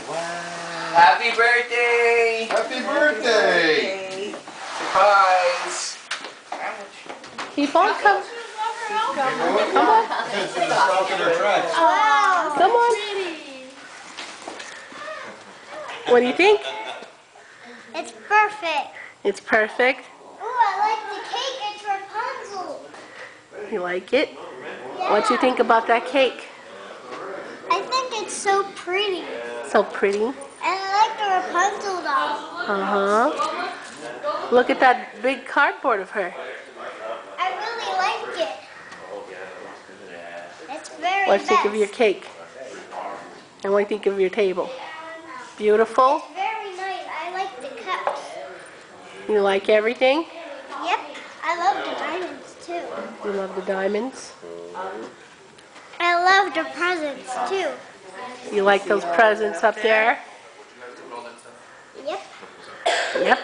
Wow. Happy birthday! Happy birthday! Surprise! Keep on, come. Come on. Wow. Come on. What do you think? It's perfect. It's perfect. Ooh, I like the cake. It's Rapunzel. You like it? Yeah. What do you think about that cake? I think it's so pretty. So pretty. And I like the Rapunzel doll. Uh-huh. Look at that big cardboard of her. I really like it. It's very What do you think of best. your cake? And what do you think of your table? Beautiful? It's very nice. I like the cups. You like everything? Yep. I love the diamonds too. You love the diamonds? I love the presents too. You like those presents up there? Yep. Yep.